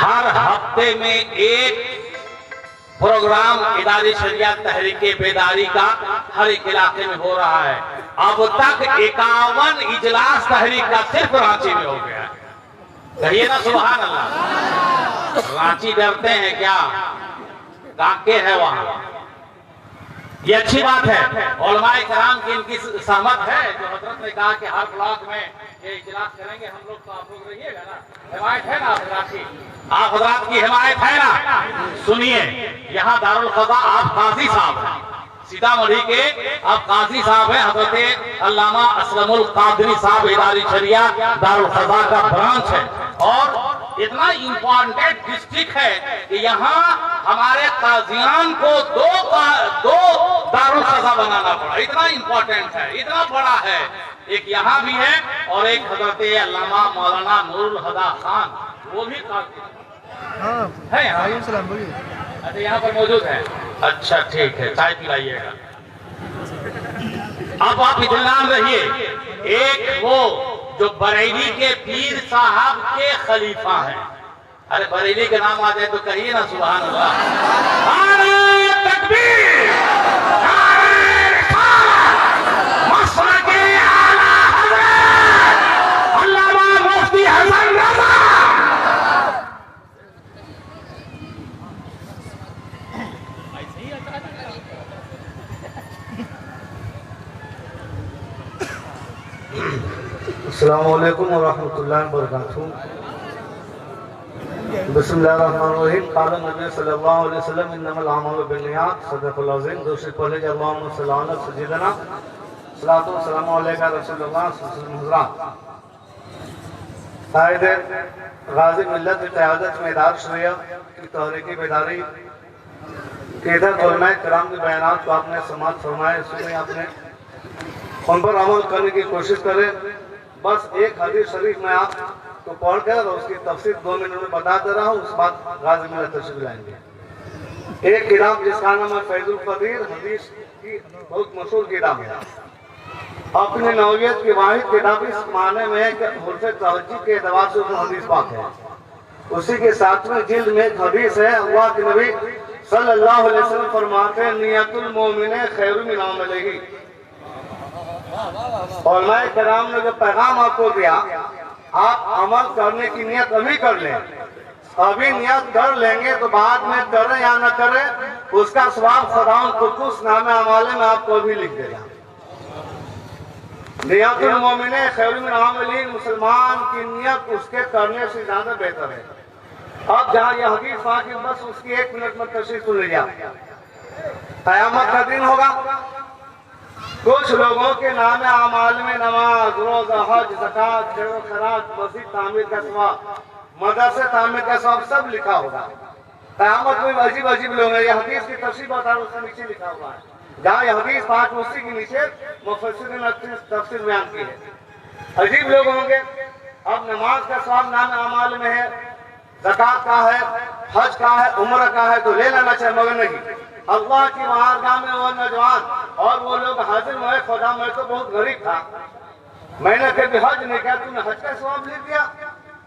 हर हफ्ते में एक प्रोग्राम इदारी शरियत तहरीके बेदारी का हर एक इलाके में हो रहा है। अब तक 51 इजलास तहरीक का सिर्फ रांची में हो गया है। कहिए ना सुभान अल्लाह। रांची डरते हैं क्या? काके है वहां। ये अच्छी बात है। उलमाए कराम की इनकी सहमत है। जो हजरत ने कहा कि हर ब्लॉक में ये इजलास करेंगे हम लोग, तो आप लोग रहिएगा ना, हिमायत है ना रांची, आप हजरात की हिमायत है ना। सुनिए, यहाँ दारुल क़ज़ा आप काजी साहब हैं, सीतामढ़ी के अब काजी साहब हैं हजरत अल्लामा असलमुल कादरी साहब। इदारी शरिया दारुल क़ज़ा का ब्रांच है और इतना इम्पोर्टेंट डिस्ट्रिक्ट है कि यहाँ हमारे काजियान को दो दारुल क़ज़ा बनाना पड़ा। इतना इम्पोर्टेंट है, इतना बड़ा है। एक यहाँ भी है और एक हजरत अल्लामा मौलाना नूरुल हुदा खान, वो भी काजी है यहाँ। अच्छा, यहाँ पर मौजूद है। अच्छा ठीक है, चाय पिलाइएगा। अब आप इत्मीनान रहिए। एक वो जो बरेली के पीर साहब के खलीफा हैं। अरे बरेली के नाम आ जाए तो कहिए ना सुभान अल्लाह। नारे तकबीर, नारे रिसालत, मसलके आला हज़रत अल्लामा मुफ्ती हसन रज़ा। अस्सलामुअलैकुम वरहमतुल्लाहि वबरकातुहू। बिस्मिल्लाहिर्रहमानिर्रहीम। क़ाल नबी सल्लल्लाहु अलैहि वसल्लम इन्नमल अमालु बिन्नियात, सदक़ल अज़ीम। दूसरी पहले अल्लाहुम्मा सल्लि अला सय्यिदिना सल्लल्लाहु अलैहि अलैका रसूलुल्लाह हज़रात। कायद गाज़ी मिल्लत की क़यादत में इदारा शरिया की तहरीकी बेदारी के इधर उलमाए किराम के बयानात को आपने समाअत फरमाए, सुने, आपने उन पर अमल करने की कोशिश करें। बस एक हदीस शरीफ में आपको पढ़कर और उसकी तफसीर 2 मिनट में बता दे रहा हूँ, उस बात गाज़ी मिल्लत तशरीफ लाएंगे। एक किताब जिसका नाम है फैजुल क़दीर, हदीस की बहुत मशहूर किताब है। अपनी नौइयत की वाहिद किताब इस माने में है कि हुर्फ़ तहज्जुद के एतबार से उसमें हदीस पाक है। उसी के 7वें जिल्द में एक हदीस है। अल्लाह के नबी सल्लल्लाहु अलैहि वसल्लम फरमाते हैं, नियतुल मोमिन खैरुम मिन अमलिही। उलमाए किराम ने जो पैगाम आपको दिया, आप अमल करने की नियत अभी कर लें। अभी नियत कर लेंगे तो बाद में करें या न करें, उसका सवाब खुदावंद खुद उस नामे अमाले में आपको भी लिख देगा। नियतुल मोमिन खैरुम मिन अमलिही, मुसलमान की नियत उसके करने से ज्यादा बेहतर है। अब जहाँ यह हदीस वाक़ई, बस उसकी 1 मिनट में तशरीह सुन लीजिए। क़यामत का दिन होगा, कुछ लोगों के नाम अमाल में नमाज, रोजा, हज, ज़कात, खैरात, मस्जिद तामीर का सवाब, मदरसे तामीर का सवाब सब लिखा होगा। क़यामत में अजीब अजीब लोग हैं। यह हदीस की तफसीर बता रहा हूं, उसके नीचे लिखा हुआ है। जहाँ यह हदीस पाक उसी के नीचे मुफस्सिरीन ने तफसीर बयान की है। अजीब लोग होंगे। अब नमाज का सवाब नाम अमाल में है, ज़कात का है, हज का है, उम्र का है, तो ले लेना चाहिए, मगर नहीं। अल्लाह की बारगाह में वो नौजवान और वो लोग हाजिर हुए, खुदा मैं तो बहुत गरीब था, मैंने कभी हज नहीं किया, तूने हज का सवाब लिख दिया।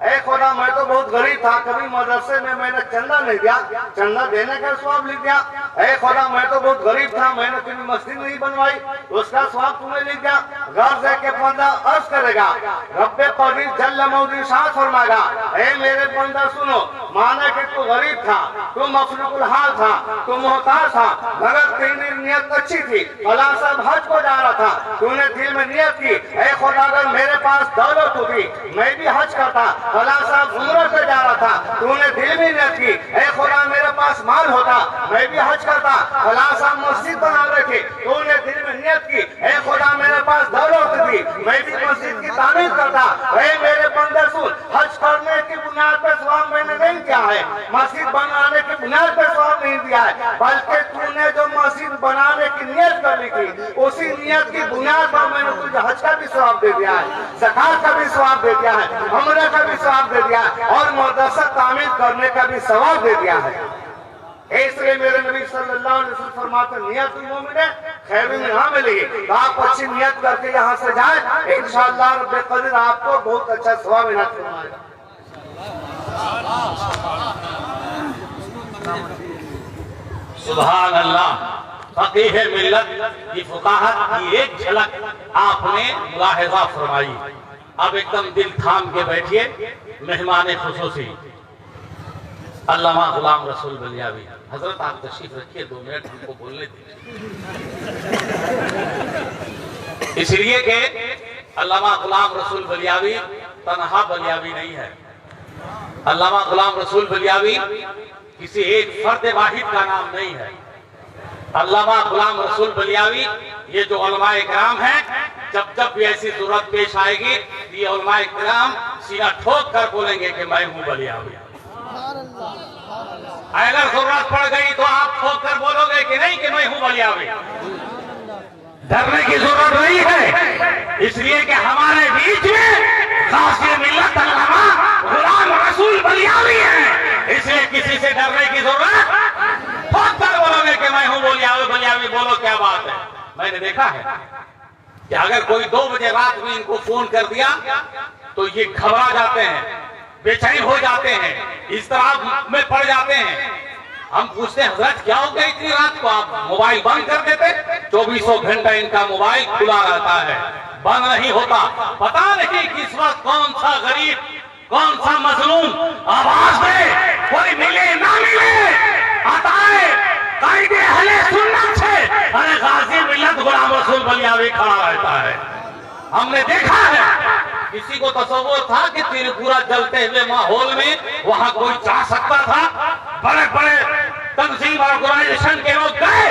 ऐ खुदा मैं तो बहुत गरीब था, कभी मदरसे में मैंने चंदा नहीं दिया, चंदा देने का सवाब लिख दिया। ऐ खुदा मैं तो बहुत गरीब था, मैंने कभी मस्जिद नहीं बनवाई, उसका सवाब तुम्हें लिख दिया। गर्ज है के बंदा अर्ज करेगा, रब्बे कदीर जल्ल मौदी शाह फरमाएगा, ऐ मेरे बंदा सुनो, माना कि तू गरीब था, तू मफलूकुल हाल था, तू मोहताज था, मगर तेरी नियत अच्छी थी, फला साहब हज को जा रहा था, तूने दिल में नियत की, ऐ खुदा अगर मेरे पास दौलत होती मैं भी हज करता, फला साहब उम्र पे जा रहा था, तूने दिल में नियत की, ऐ खुदा मेरे पास माल होता मैं भी हज करता, फला साहब मस्जिद बना रखे, तूने दिल में नियत की, ऐ खुदा मेरे पास दौलत थी मैं भी मस्जिद की तामीर करता। ऐ मेरे बंदे सुन, हज करने की बुनियाद पर सवाब मैंने नहीं किया है, मस्जिद बनाने की बुनियाद पर सवाब नहीं दिया है, बल्कि तूने जो मस्जिद बनाने की नियत कर ली थी, उसी नियत की बुनियाद पर मैंने तुझे हज का भी सवाब दे दिया है, ज़कात का भी सवाब दे दिया है, उम्र का भी सवाब दे दिया है, और मदरसा तामीर करने का भी सवाब दे दिया है। इसलिए मेरे नबी सल्लल्लाहु अलैहि वसल्लम फरमाते नियतुल मोमिन खैरुम मिन अमलिही, तो आप अच्छी नियत करके यहाँ से जाए, इंशाअल्लाह रब्बे कदीर आपको बहुत अच्छा सवाब इनात फरमाएगा। सुभान अल्लाह। फकीह मिल्लत की फुकाहत की एक झलक आपने मुलाहिजा फरमाई। अब एकदम दिल थाम के बैठिए, मेहमान खुसूसी अल्लामा गुलाम रसूल बलियावी। हजरत आप तशरीफ रखिए, 2 मिनट हमको बोलने दीजिए। इसलिए कि अल्लामा गुलाम रसूल बलियावी तनहा बलियावी नहीं है। अल्लामा गुलाम रसूल बलियावी किसी एक फर्द वाहिद का नाम नहीं है। अल्लामा गुलाम रसूल बलियावी ये जो उलमाए किराम हैं, जब जब भी ऐसी जरूरत पेश आएगी, ये उलमाए किराम सीना ठोक कर बोलेंगे कि मैं हूं बलियावी। अगर जरूरत पड़ गई तो आप ठोक कर बोलोगे कि नहीं कि मैं हूं बलियावी। डरने की जरूरत नहीं है, इसलिए कि हमारे बीच में गाज़ी मिल्लत अल्लामा गुलाम रसूल बलियावी है। इसलिए किसी से डरने की जरूरत, ठोक कर बोलोगे कि मैं हूं बलियावी। बलियावी बोलो, क्या बात है। मैंने देखा है कि अगर कोई 2 बजे रात में इनको फोन कर दिया तो ये घबरा जाते हैं, बेचैन हो जाते हैं, इस तरह में पड़ जाते हैं। हम पूछते हैं हजरत क्या हो गया इतनी रात को, आप मोबाइल बंद कर देते? 24 घंटा इनका मोबाइल खुला रहता है, बंद नहीं होता। पता नहीं किस वक्त कौन सा गरीब, कौन सा मजलूम आवाज दे, कोई मिले ना मिले, अताए कायदे अहले सुन्नत से अरे गाज़ी मिल्लत गुलाम रसूल बलियावी खड़ा रहता है। हमने देखा है, किसी को तसव्वुर था कि त्रिपुरा जलते हुए माहौल में वहां कोई जा सकता था? बड़े बड़े तंजीम और ऑर्गेनाइजेशन के लोग गए,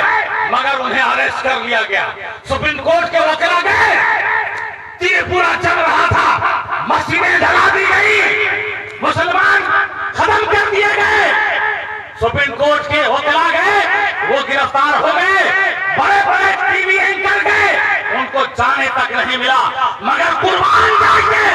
मगर उन्हें अरेस्ट कर लिया गया। सुप्रीम कोर्ट के वकील गए, त्रिपुरा चल रहा था, मस्जिदें ढला दी गई, मुसलमान खत्म कर दिए गए। सुप्रीम कोर्ट के वकील गए, वो गिरफ्तार हो गए। बड़े बड़े टीवी एंकर गए, उनको जाने तक नहीं मिला। मगर कुर्बान जाके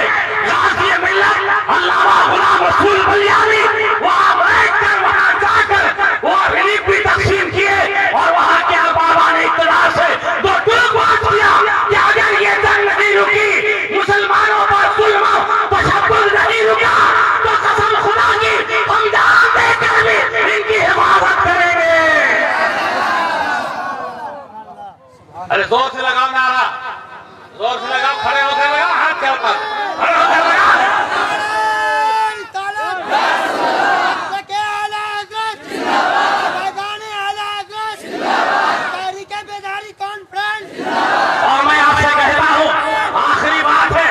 गाज़ी मिल्लत अल्लामा गुलाम रसूल बलियावी वहां बैठकर, वहां जाकर वो रिलीफ भी तकसीम किए और वहां के अहबाबा ने इत्तला से 2 टूक बात किया कि अगर ये जंग नहीं रुकी, मुसलमानों पर जुल्म तशद्दुद नहीं रुका, तो कसम खुदा की हम जान देकर भी इनकी हिफाजत करेंगे। अरे जोर से लगाओ नारा, जोर से लगाओ, खड़े होकर लगाओ, हाथ क्या ऊपर, खड़े होकर लगाओ। और मैं आपसे कहता हूँ, आखिरी बात है,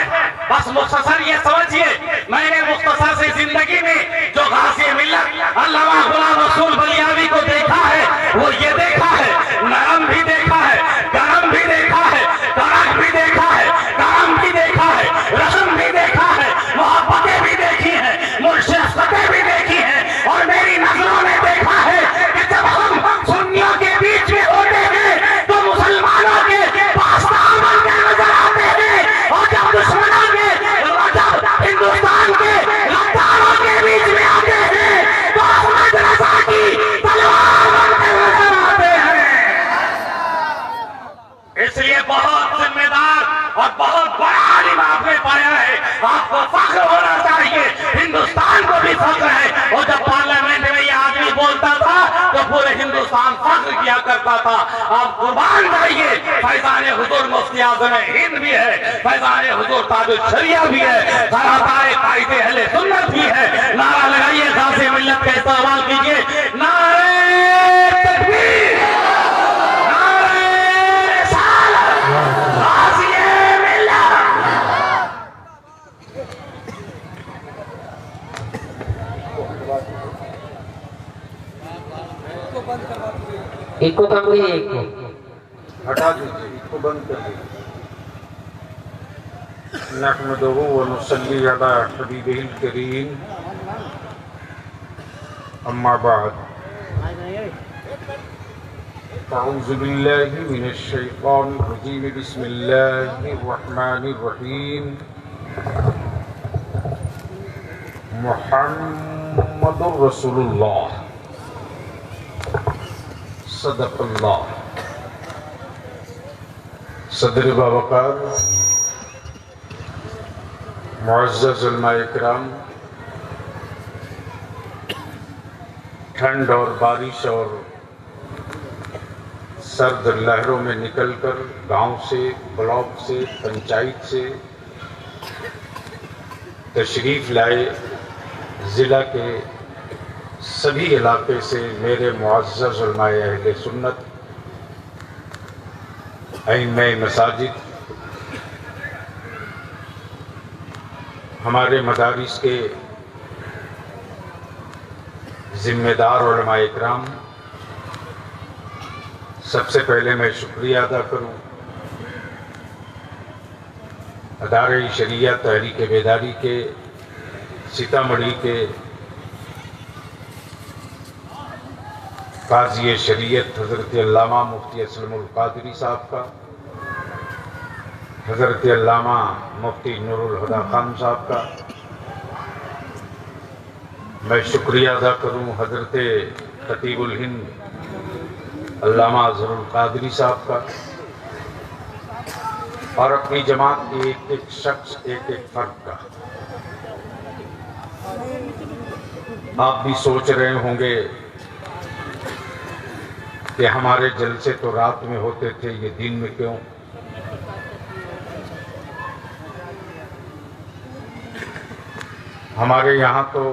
बस मुख्तसर ये समझिए, मैंने मुख्तसर से जिंदगी में जो गाज़ी मिल्लत अल्लामा गुलाम रसूल बलियावी को देखा है, वो ये देखा है, नरम भी देखा है, गरम भी देखा है, कड़क भी देखा है, गरम भी देखा है, रस्म भी देखा है, मोहब्बतें भी देखी हैं, मुर्शिदतें भी देखी हैं। और मेरी नजरों ने देखा है कि जब हम सुन्नियों के बीच में होते हैं तो मुसलमानों के पास दामन में नजर आते हैं, और जब दुश्मनों के, जब हिंदुस्तान के गद्दारों के बीच में आते हैं तो अहमद रजा की तलवार बनकर नजर आते हैं। इसलिए बहुत जिम्मेदार और बहुत बड़ा आलिम आपने पाया है, आपको फख्र होना चाहिए, हिंदुस्तान को भी फख्र है। और जब पार्लियामेंट में ये आदमी बोलता था तो पूरे हिंदुस्तान फख्र किया करता था। आप कुर्बान जाइए, फैजान हुजूर मुफ्ती आज़म हिंद भी है, फैजान हुजूर ताजुल शरिया भी है, ज़राताए कायदे अहले सुन्नत भी है। नारा लगाइए, गाज़ी मिल्लत का इस्तेमाल कीजिए, नारे तकबीर, नारे रिसालत, गाज़ी मिल्लत। एक को कम हुई, एक को हटा दीजिए, इसको बंद कर दीजिए। नहमदुहु व नुसल्ली अला हबीबिहिल करीम, अम्मा बाद। अऊज़ु बिल्लाहि मिनश शैतानिर रजीम, बिस्मिल्लाहिर रहमानिर रहीम। मुहम्मदुर रसूलुल्लाह सदक़ल्लाह। सदर बावकार, मुअज़्ज़ज़ उलमाए किराम, ठंड और बारिश और सर्द लहरों में निकलकर गांव से, ब्लॉक से, पंचायत से तशरीफ लाए, जिला के सभी इलाके से मेरे मुअज़्ज़ज़ उलमाए अहले सुन्नत, अइम्मे मसाजिद, हमारे मदारिस के जिम्मेदार उलमाए इकराम, सबसे पहले मैं शुक्रिया अदा करूं अदारे शरिया तहरीक बेदारी के सीतामढ़ी के काज़ी शरीयत हज़रत अल्लामा मुफ्ती असलमुल कादरी साहब का, हज़रत अल्लामा मुफ्ती नूरुल हुदा खान साहब का। मैं शुक्रिया अदा करूं हज़रत खतीबुल हिंद अल्लामा अज़हरुल कादरी साहब का, और अपनी जमात के एक एक शख्स, एक एक फर्द का। आप भी सोच रहे होंगे कि हमारे जलसे तो रात में होते थे, ये दिन में क्यों? हमारे यहाँ तो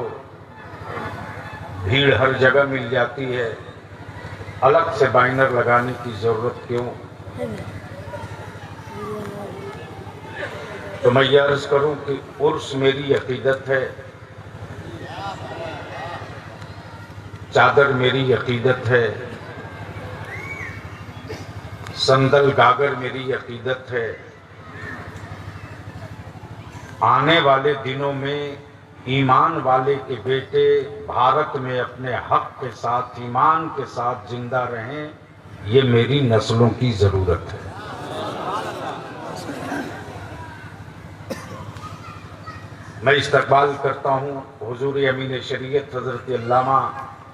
भीड़ हर जगह मिल जाती है, अलग से बैनर लगाने की जरूरत क्यों? तो मैं ये अर्ज करूं कि उर्स मेरी अकीदत है, चादर मेरी अकीदत है, संदल गागर मेरी अकीदत है। आने वाले दिनों में ईमान वाले के बेटे भारत में अपने हक के साथ, ईमान के साथ जिंदा रहें, ये मेरी नस्लों की जरूरत है। मैं इस्तकबाल करता हूँ हुजूर अमीन शरीयत हज़रत अल्लामा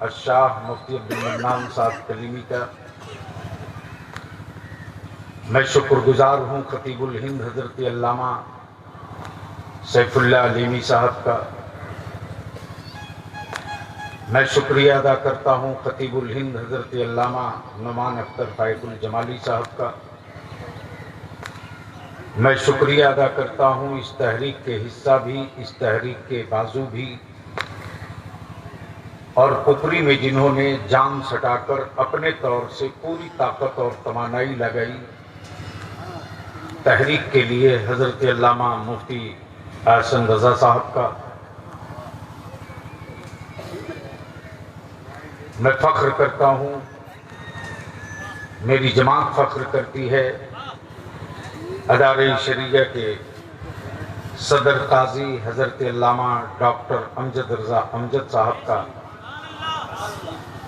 अशाह मुफ्ती अब्दुल मन्नान साहब कलीमी का। मैं शुक्रगुजार हूँ खतीबुल हिंद हज़रत अल्लामा सैफुल्लाह अलीमी साहब का। मैं शुक्रिया अदा करता हूँ खतीबुल हिंद हज़रत अल्लामा नुमान अख्तर फायकुल जमाली साहब का। मैं शुक्रिया अदा करता हूँ इस तहरीक के हिस्सा भी, इस तहरीक के बाजू भी, और पुपरी में जिन्होंने जान सटाकर अपने तौर से पूरी ताकत और तवानाई लगाई तहरीक के लिए, हज़रत अल्लामा मुफ्ती आसन रज़ा साहब का। मैं फ़ख्र करता हूँ, मेरी जमात फ़ख्र करती है अदारे शरिया के सदर काजी हज़रत अल्लामा डॉक्टर अमजद रज़ा अमजद साहब का,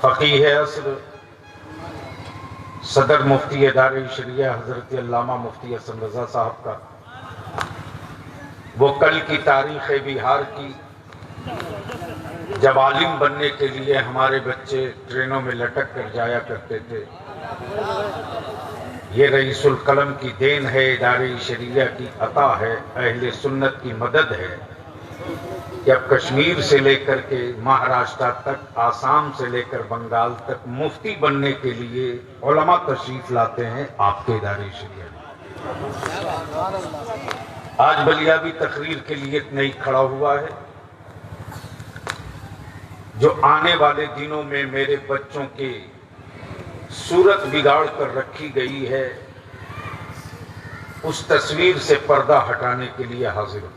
फ़क़ीह असर सदर मुफ्ती अदारे शरिया हज़रत अल्लामा मुफ्ती हसन रज़ा साहब का। वो कल की तारीख़ बिहार की, जब आलिम बनने के लिए हमारे बच्चे ट्रेनों में लटक कर जाया करते थे। ये रईसुल कलम की देन है, इदारे शरिया की अता है, अहले सुन्नत की मदद है कि अब कश्मीर से लेकर के महाराष्ट्र तक, आसाम से लेकर बंगाल तक मुफ्ती बनने के लिए उलमा तशरीफ लाते हैं आपके इदारे शरिया में। आज बलिया भी तकरीर के लिए नहीं खड़ा हुआ है। जो आने वाले दिनों में मेरे बच्चों की सूरत बिगाड़ कर रखी गई है, उस तस्वीर से पर्दा हटाने के लिए हाजिर हूं।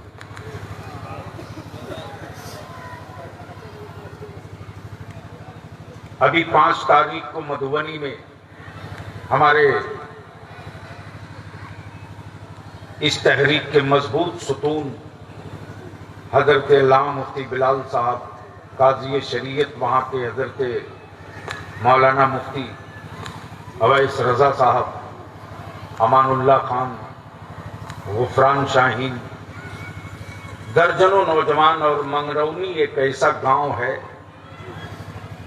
अभी 5 तारीख को मधुबनी में हमारे इस तहरीक के मजबूत सुतून हजरत अल्लामा मुफ्ती बिलाल साहब काजी शरीयत, वहाँ के हजरत मौलाना मुफ्ती अवैस रज़ा साहब, अमानुल्लाह खान, गुफरान शाहीन, दर्जनों नौजवान। और मंगरौनी एक ऐसा गांव है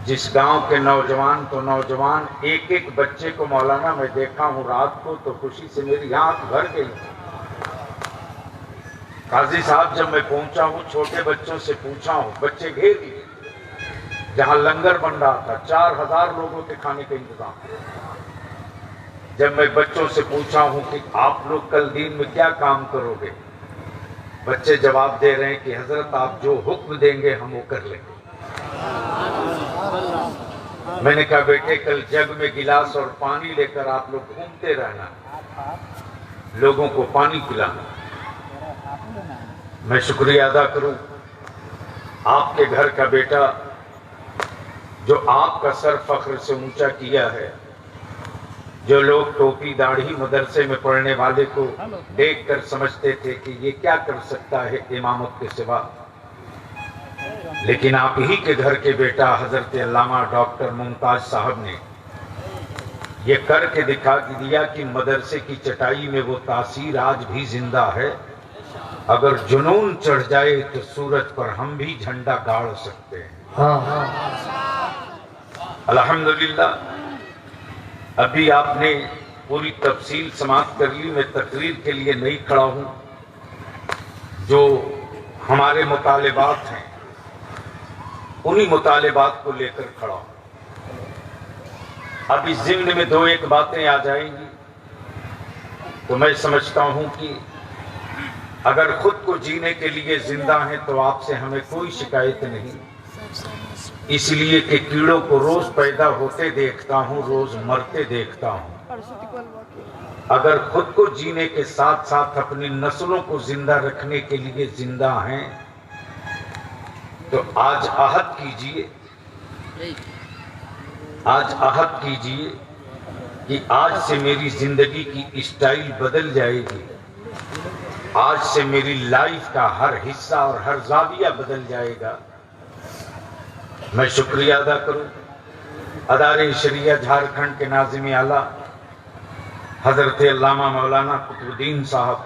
जिस गांव के नौजवान तो नौजवान, एक एक बच्चे को मौलाना मैं देखा हूँ रात को तो खुशी से मेरी आंख भर गई। काजी साहब जब मैं पहुंचा हूँ, छोटे बच्चों से पूछा हूँ, बच्चे घेर लिए, जहां लंगर बन रहा था, 4000 लोगों के खाने का इंतजाम। जब मैं बच्चों से पूछा हूं कि आप लोग कल दिन में क्या काम करोगे, बच्चे जवाब दे रहे हैं कि हजरत आप जो हुक्म देंगे हम वो कर लेंगे। मैंने कहा बेटे कल जग में गिलास और पानी लेकर आप लोग घूमते रहना, लोगों को पानी पिलाना। मैं शुक्रिया अदा करूं आपके घर का बेटा जो आपका सर फख्र से ऊंचा किया है। जो लोग टोपी दाढ़ी मदरसे में पढ़ने वाले को देखकर समझते थे कि ये क्या कर सकता है इमामत के सिवा, लेकिन आप ही के घर के बेटा हजरत अल्लामा डॉक्टर मुमताज साहब ने ये करके दिखा दिया कि मदरसे की चटाई में वो तासीर आज भी जिंदा है। अगर जुनून चढ़ जाए तो सूरज पर हम भी झंडा गाड़ सकते हैं। अल्हम्दुलिल्लाह अभी आपने पूरी तफसील समाप्त कर ली। मैं तकरीर के लिए नहीं खड़ा हूं, जो हमारे मुतालिबात हैं उन्हीं मुतालिबात को लेकर खड़ा हूं। अब इस ज़िम्न में दो एक बातें आ जाएंगी तो मैं समझता हूं कि अगर खुद को जीने के लिए जिंदा हैं तो आपसे हमें कोई शिकायत नहीं, इसलिए कि कीड़ों को रोज पैदा होते देखता हूं, रोज मरते देखता हूं। अगर खुद को जीने के साथ साथ अपनी नस्लों को जिंदा रखने के लिए जिंदा हैं तो आज अहद कीजिए, आज अहद कीजिए कि आज से मेरी जिंदगी की स्टाइल बदल जाएगी, आज से मेरी लाइफ का हर हिस्सा और हर जाविया बदल जाएगा। मैं शुक्रिया अदा करूं अदारे शरिया झारखंड के नाज़िम आला हजरत अल्लामा मौलाना कुतुबुद्दीन साहब,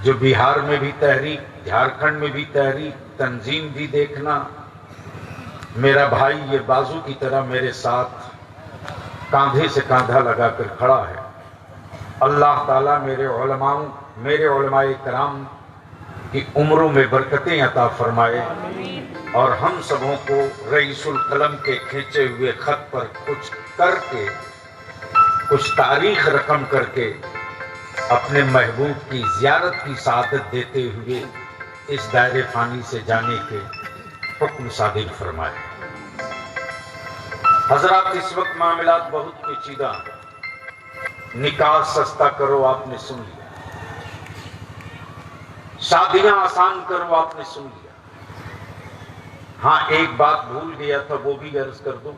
जो बिहार में भी तहरीक, झारखंड में भी तहरीक, तंजीम भी देखना। मेरा भाई ये बाजू की तरह मेरे साथ कांधे से कांधा लगाकर खड़ा है। अल्लाह ताला मेरे उलमाए कराम की उम्रों में बरकतें अता फरमाए और हम सबों को रईसुल कलम के खींचे हुए खत पर कुछ करके, कुछ तारीख रकम करके अपने महबूब की ज़ियारत की सादत देते हुए इस दायरे फानी से जाने के हुक्म सादिर फरमाए। हजरात इस वक्त मामलात बहुत पेचीदा, निकाह सस्ता करो आपने सुन लिया, शादियां आसान करो आपने सुन लिया। हाँ एक बात भूल गया था वो भी अर्ज कर दूं।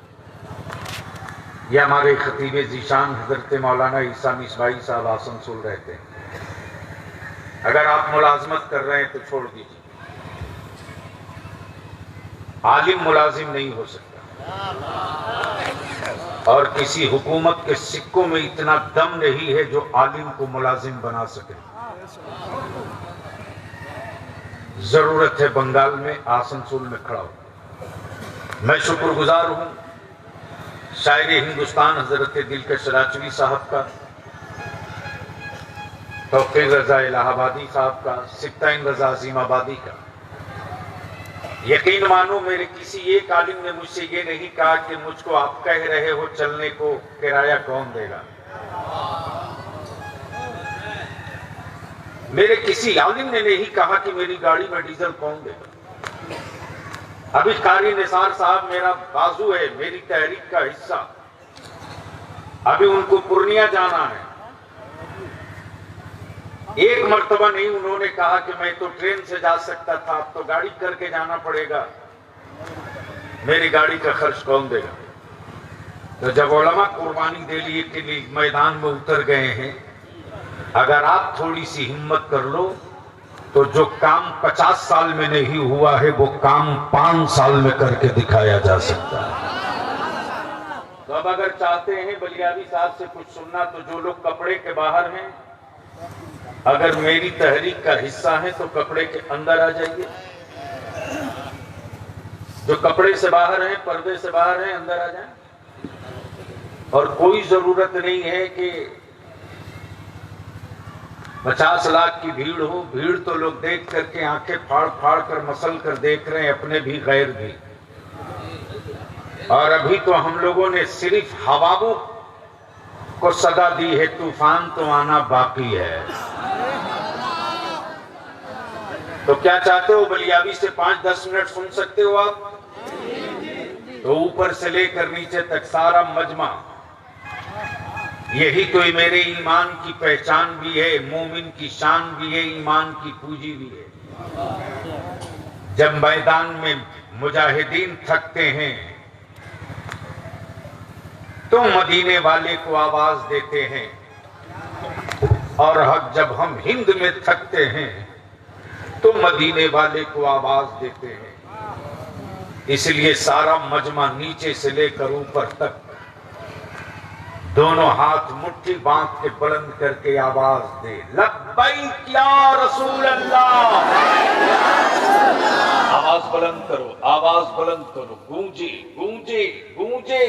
ये हमारे खतीब ज़ीशान हजरत मौलाना ईसा मिसबाई साहब आसनसोल रहते हैं। अगर आप मुलाजमत कर रहे हैं तो छोड़ दीजिए, आलिम मुलाजिम नहीं हो सकता और किसी हुकूमत के सिक्कों में इतना दम नहीं है जो आलिम को मुलाजिम बना सके। जरूरत है बंगाल में आसनसोल में खड़ा हो। मैं शुक्रगुजार हूं शायर हिंदुस्तान हजरत दिलकश राजवी साहब का, तौफीक रजा इलाहाबादी साहब का, सिफ्ताइन रजा अजीमाबादी का। यकीन मानो मेरे किसी एक आलिम ने मुझसे ये नहीं कहा कि मुझको आप कह रहे हो चलने को किराया कौन देगा। मेरे किसी आलिम ने नहीं कहा कि मेरी गाड़ी में डीजल कौन देगा। अभी कारी निसार साहब मेरा बाजू है, मेरी तहरीक का हिस्सा, अभी उनको पूर्णिया जाना है। एक मर्तबा नहीं उन्होंने कहा कि मैं तो ट्रेन से जा सकता था, अब तो गाड़ी करके जाना पड़ेगा, मेरी गाड़ी का खर्च कौन देगा। तो जब उलमा कुर्बानी दे लिए के लिए मैदान में उतर गए हैं, अगर आप थोड़ी सी हिम्मत कर लो तो जो काम 50 साल में नहीं हुआ है वो काम 5 साल में करके दिखाया जा सकता है। तो अब अगर चाहते हैं बलियावी साहब से कुछ सुनना तो जो लोग कपड़े के बाहर हैं, अगर मेरी तहरीक का हिस्सा है तो कपड़े के अंदर आ जाइए। जो कपड़े से बाहर हैं, पर्दे से बाहर हैं, अंदर आ जाएं। और कोई जरूरत नहीं है कि 50 लाख की भीड़ हो। भीड़ तो लोग देख करके आंखें फाड़ फाड़ कर मसल कर देख रहे हैं, अपने भी गैर भी। और अभी तो हम लोगों ने सिर्फ हवाओं को सदा दी है, तूफान तो आना बाकी है। तो क्या चाहते हो, बलियाबी से 5-10 मिनट सुन सकते हो आप? तो ऊपर से लेकर नीचे तक सारा मजमा, यही तो मेरे ईमान की पहचान भी है, मोमिन की शान भी है, ईमान की पूंजी भी है। जब मैदान में मुजाहिदीन थकते हैं तो मदीने वाले को आवाज देते हैं, और जब हम हिंद में थकते हैं तो मदीने वाले को आवाज देते हैं। इसलिए सारा मजमा नीचे से लेकर ऊपर तक दोनों हाथ मुट्ठी बांध के बुलंद करके आवाज दे, लब्बैक या रसूल अल्लाह। आवाज बुलंद करो, आवाज बुलंद करो, गूंजे गूंजे गूंजे,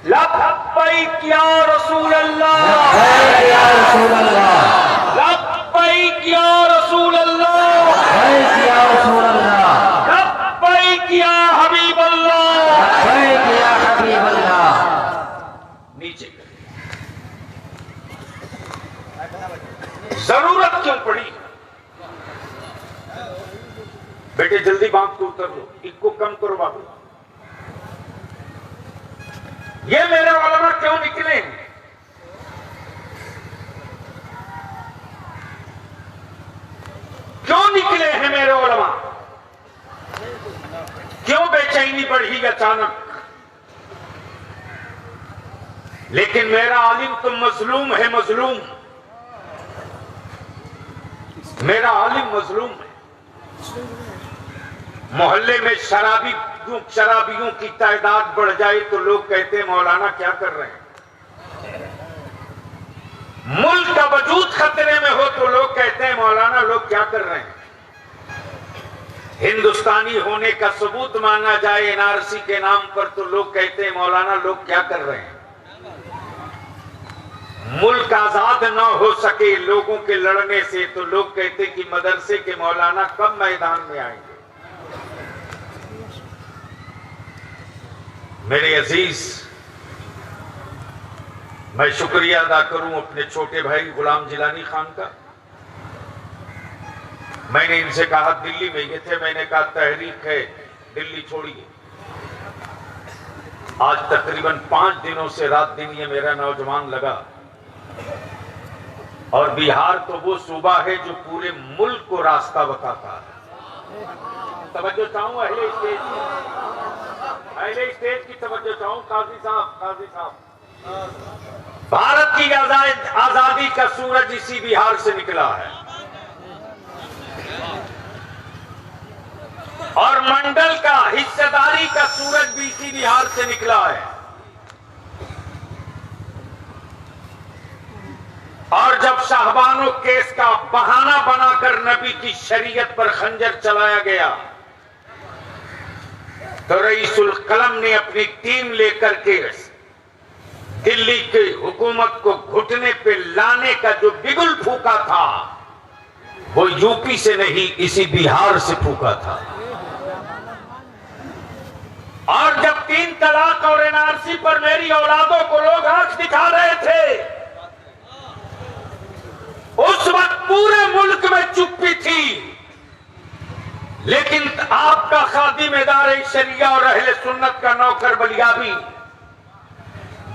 लब्बैक या रसूल अल्लाह, लब्बैक या रसूल अल्लाह, लब्बैक या रसूल अल्लाह, लब्बैक या रसूल अल्लाह, लब्बैक या हबीब अल्लाह, लब्बैक या हबीब अल्लाह। नीचे जरूरत क्यों पड़ी? बेटे जल्दी बांध को उतर लो, इनको कम करो बाबू। ये मेरे उलमा क्यों निकले हैं? क्यों निकले हैं मेरे उलमा? क्यों बेचैनी बढ़ी अचानक? लेकिन मेरा आलिम तो मजलूम है, मजलूम, मेरा आलिम मजलूम है। मोहल्ले में शराबियों की तादाद बढ़ जाए तो लोग कहते हैं मौलाना क्या कर रहे हैं। मुल्क का वजूद खतरे में हो तो लोग कहते हैं मौलाना लोग क्या कर रहे हैं। हिंदुस्तानी होने का सबूत मांगा जाए एनआरसी के नाम पर तो लोग कहते हैं मौलाना लोग क्या कर रहे हैं। मुल्क आजाद ना हो सके लोगों के लड़ने से तो लोग कहते कि मदरसे के मौलाना कब मैदान में आएंगे। मेरे अजीज, मैं शुक्रिया अदा करूं अपने छोटे भाई गुलाम जिलानी खान का। मैंने इनसे कहा, दिल्ली में ये थे, मैंने कहा तहरीक है दिल्ली छोड़िए। आज तकरीबन 5 दिनों से रात दिन ये मेरा नौजवान लगा। और बिहार तो वो सूबा है जो पूरे मुल्क को रास्ता बताता है। तवज्जो चाहूं अहले स्टेज की तवज्जो चाहूं। काजी साहब, भारत की आजादी का सूरज इसी बिहार से निकला है और मंडल का हिस्सेदारी का सूरज भी इसी बिहार से निकला है। और जब शाहबानो केस का बहाना बनाकर नबी की शरीयत पर खंजर चलाया गया तो रईसुल कलम ने अपनी टीम लेकर के दिल्ली की हुकूमत को घुटने पे लाने का जो बिगुल फूका था वो यूपी से नहीं इसी बिहार से फूका था। और जब 3 तलाक और एनआरसी पर मेरी औलादों को लोग आंख दिखा रहे थे उस वक्त पूरे मुल्क में चुप्पी थी। लेकिन आपका खादिम इदारे शरिया और अहले सुन्नत का नौकर बलियाबी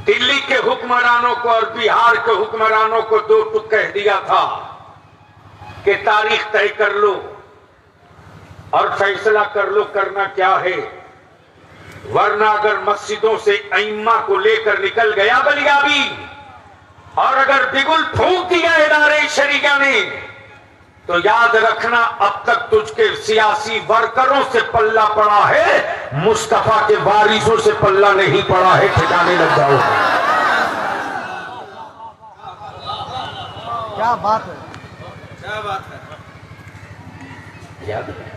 दिल्ली के हुक्मरानों को और बिहार के हुक्मरानों को 2 टुक कह दिया था कि तारीख तय कर लो और फैसला कर लो करना क्या है, वरना अगर मस्जिदों से अइम्मा को लेकर निकल गया बलियाबी और अगर बिगुल फूंक दिया इदारे शरिया ने तो याद रखना अब तक तुझके सियासी वर्करों से पल्ला पड़ा है, मुस्तफा के वारिसों से पल्ला नहीं पड़ा है। ठिकाने लग जाओ। क्या बात है, क्या बात है। याद है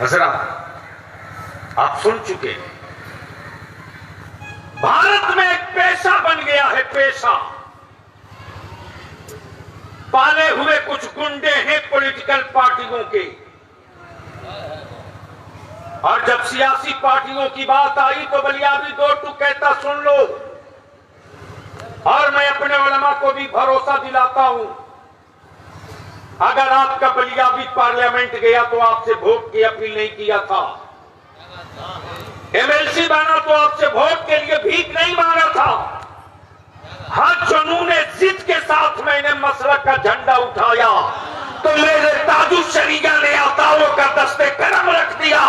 हजरत, आप सुन चुके हैं भारत में एक पेशा बन गया है, पेशा। पाले हुए कुछ गुंडे हैं पॉलिटिकल पार्टियों के और जब सियासी पार्टियों की बात आई तो बलियाबी दो टूक कहता सुन लो। और मैं अपने उलमा को भी भरोसा दिलाता हूं, अगर आपका बलियाबी पार्लियामेंट गया तो आपसे वोट की अपील नहीं किया था, एमएलसी बना तो आपसे वोट के लिए भीख नहीं मांगा था। हर जुनून जिद के साथ मैंने मसलक का झंडा उठाया तो मेरे ताजु शरीका ने अताओं का दस्ते करम रख दिया,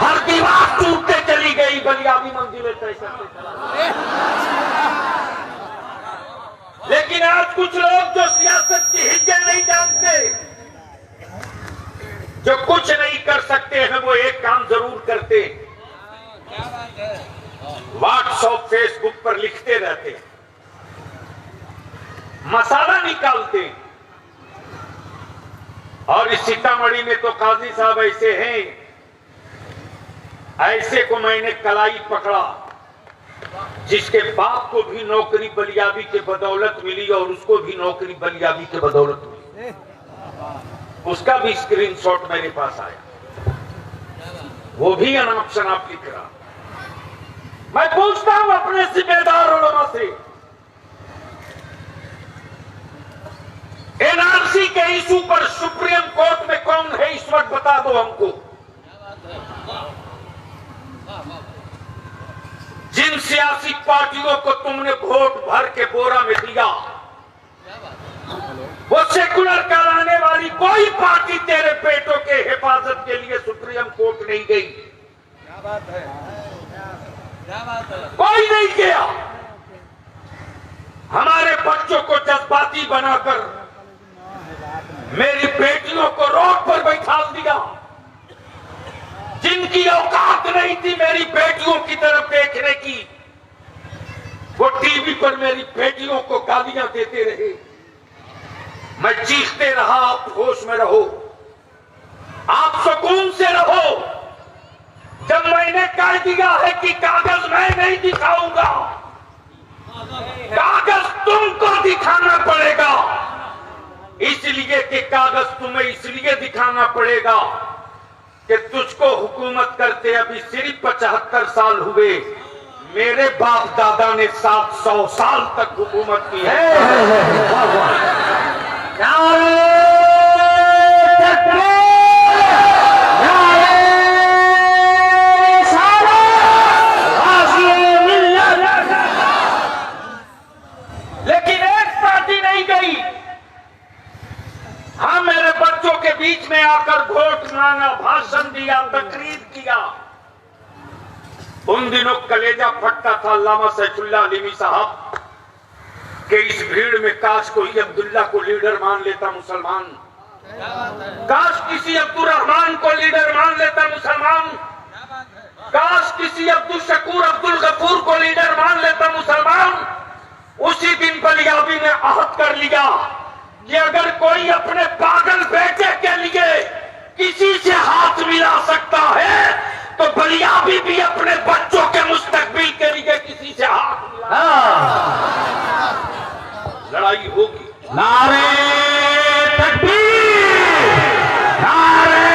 हर दीवार टूटते चली गई, बलियाबी मंजिलें तय करते चला। लेकिन आज कुछ लोग जो सियासत की हिज्जे नहीं जानते, जो कुछ नहीं कर सकते हैं, वो एक काम जरूर करते हैं, व्हाट्सएप फेसबुक पर लिखते रहते हैं, मसाला निकालते हैं। और इस सीतामढ़ी में तो काजी साहब ऐसे हैं, ऐसे को मैंने कलाई पकड़ा जिसके बाप को भी नौकरी बलियाबी के बदौलत मिली और उसको भी नौकरी बलियाबी के बदौलत मिली, उसका भी स्क्रीनशॉट मेरे पास आया, वो भी अनाप शनाप लिख रहा। मैं पूछता हूं अपने जिम्मेदार उलमा से, एनआरसी के इशू पर सुप्रीम कोर्ट में कौन है इस वक्त, बता दो हमको। जिन सियासी पार्टियों को तुमने वोट भर के बोरा में दिया, वो सेकुलर कराने वाली कोई पार्टी तेरे बेटों के हिफाजत के लिए सुप्रीम कोर्ट नहीं गई। क्या बात है, क्या बात है? कोई नहीं गया। हमारे बच्चों को जज्बाती बनाकर मेरी बेटियों को रोड पर बैठा दिया। जिनकी औकात नहीं थी मेरी बेटियों की तरफ देखने की, वो टीवी पर मेरी बेटियों को गालियां देते रहे। मैं चीखते रहा, आप होश में रहो, आप सुकून से रहो। जब मैंने कह दिया है कि कागज मैं नहीं दिखाऊंगा, कागज तुमको दिखाना पड़ेगा, इसलिए कि कागज तुम्हें इसलिए दिखाना पड़ेगा कि तुझको हुकूमत करते अभी सिर्फ 75 साल हुए, मेरे बाप दादा ने 700 साल तक हुकूमत की है। लेकिन एक पार्टी नहीं गई। हाँ, मेरे बच्चों के बीच में आकर वोट मांगा, भाषण दिया, तकरीर किया। उन दिनों कलेजा फटता था अल्लामा सैफुल्लाह अलीमी साहब के इस भीड़ में काश कोई अब्दुल्ला को लीडर मान लेता मुसलमान, काश किसी अब्दुल रहमान को लीडर मान लेता मुसलमान, काश किसी अब्दुल शकूर अब्दुल गफूर को लीडर मान लेता मुसलमान। उसी दिन बलियाबी ने आहद कर लिया कि अगर कोई अपने पागल बेटे के लिए किसी से हाथ मिला सकता है तो बलियाबी भी अपने बच्चों के मुस्तकबिल के लिए किसी से हाथ मिला। लड़ाई होगी। नारे तकबीर, नारे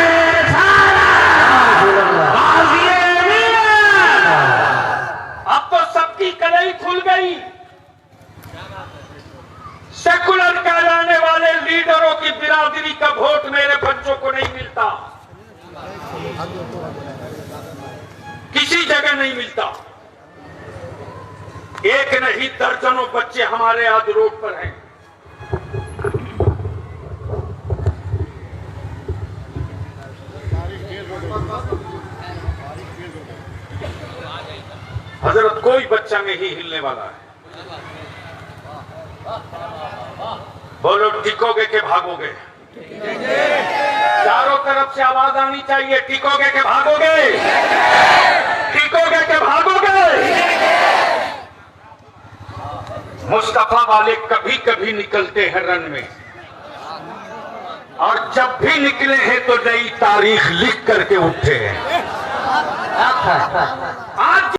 अब तो सबकी कलाई खुल गई। सेकुलर कहलाने वाले लीडरों की बिरादरी का वोट मेरे बच्चों को नहीं मिलता, किसी जगह नहीं मिलता। एक नहीं दर्जनों बच्चे हमारे आज रोड पर हैं। हजरत कोई बच्चा नहीं हिलने वाला है। बोलो टिकोगे के भागोगे? चारों तरफ से आवाज आनी चाहिए, टिकोगे के भागोगे? टिकोगे के भागोगे? मुस्तफा वाले कभी कभी निकलते हैं रन में, और जब भी निकले हैं तो नई तारीख लिख करके उठे हैं।